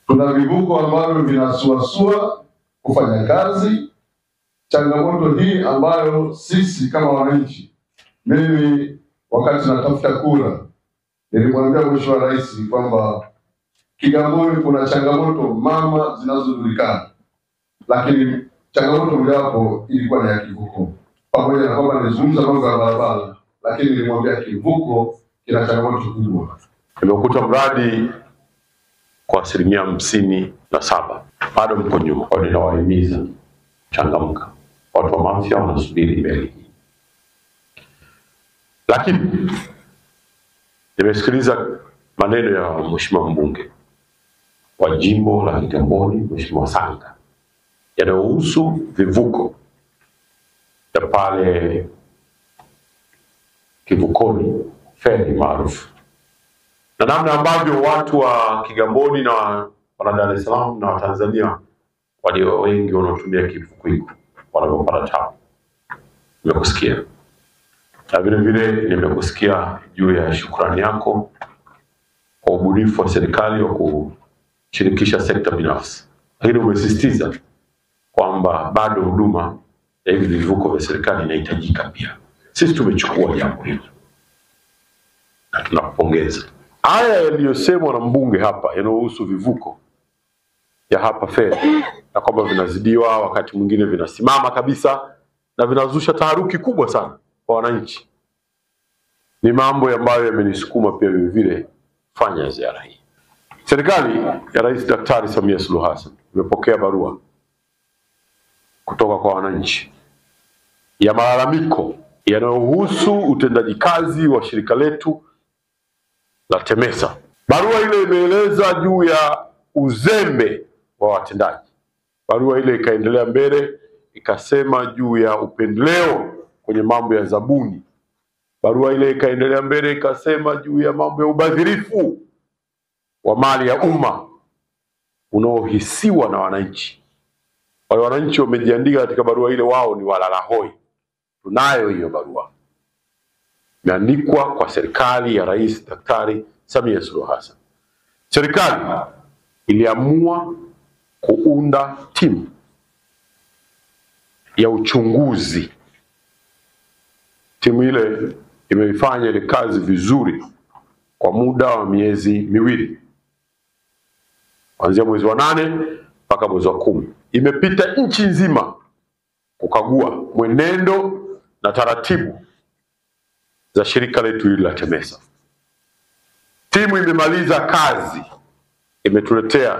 Tuna vivuko ambavyo vinasuasua kufanya kazi. Changamoto hii ambayo sisi kama wananchi, mimi wakati natafuta kura nilimwambia Mheshimiwa Rais kwamba Kigamboni kuna changamoto mama zinazojulikana, lakini changamoto mojawapo ilikuwa ni ya kivuko. Pamoja na kwamba nilizungumza mambo ya barabara, lakini nilimwambia kivuko kina changamoto kubwa. Nimekuta mradi kwa 57%, bado mko nyuma. Kwa hiyo ninawahimiza changamka, watu wa Mafia wanasubiri mbele. Lakini nimesikiliza maneno ya Mheshimiwa mbunge wa jimbo la Kigamboni, Mheshimiwa Sanga, yanayohusu vivuko ya pale kivukoni, feri maarufu, na namna ambavyo watu wa Kigamboni na wana Dar es Salaam na Watanzania walio wengi wanaotumia kivuko hiko wanapopata tabu. Nimekusikia, na vile vile nimekusikia juu ya shukrani yako kwa ubunifu wa serikali wa kushirikisha sekta binafsi, lakini umesisitiza kwamba bado huduma ya hivi vivuko vya serikali inahitajika pia. Sisi tumechukua jambo hilo na tunakupongeza. Haya yaliyosemwa na mbunge hapa yanayohusu vivuko ya hapa feri, na kwamba vinazidiwa, wakati mwingine vinasimama kabisa na vinazusha taharuki kubwa sana kwa wananchi, ni mambo ambayo yamenisukuma pia vile vile fanya ziara hii. Serikali ya Rais Daktari Samia Suluhu Hassan imepokea barua kutoka kwa wananchi ya malalamiko yanayohusu utendaji kazi wa shirika letu la TEMESA. Barua ile imeeleza juu ya uzembe wa watendaji. Barua ile ikaendelea mbele ikasema juu ya upendeleo kwenye mambo ya zabuni. Barua ile ikaendelea mbele ikasema juu ya mambo ya ubadhirifu wa mali ya umma unaohisiwa na wananchi. Wale wananchi wamejiandika katika barua ile, wao ni walalahoi. Tunayo hiyo barua, imeandikwa kwa serikali ya Rais Daktari Samia Suluhu Hassan. Serikali iliamua kuunda timu ya uchunguzi. Timu ile imeifanya ile kazi vizuri kwa muda wa miezi miwili, kuanzia mwezi wa 8 mpaka mwezi wa 10. Imepita nchi nzima kukagua mwenendo na taratibu za shirika letu hili la TEMESA. Timu imemaliza kazi, imetuletea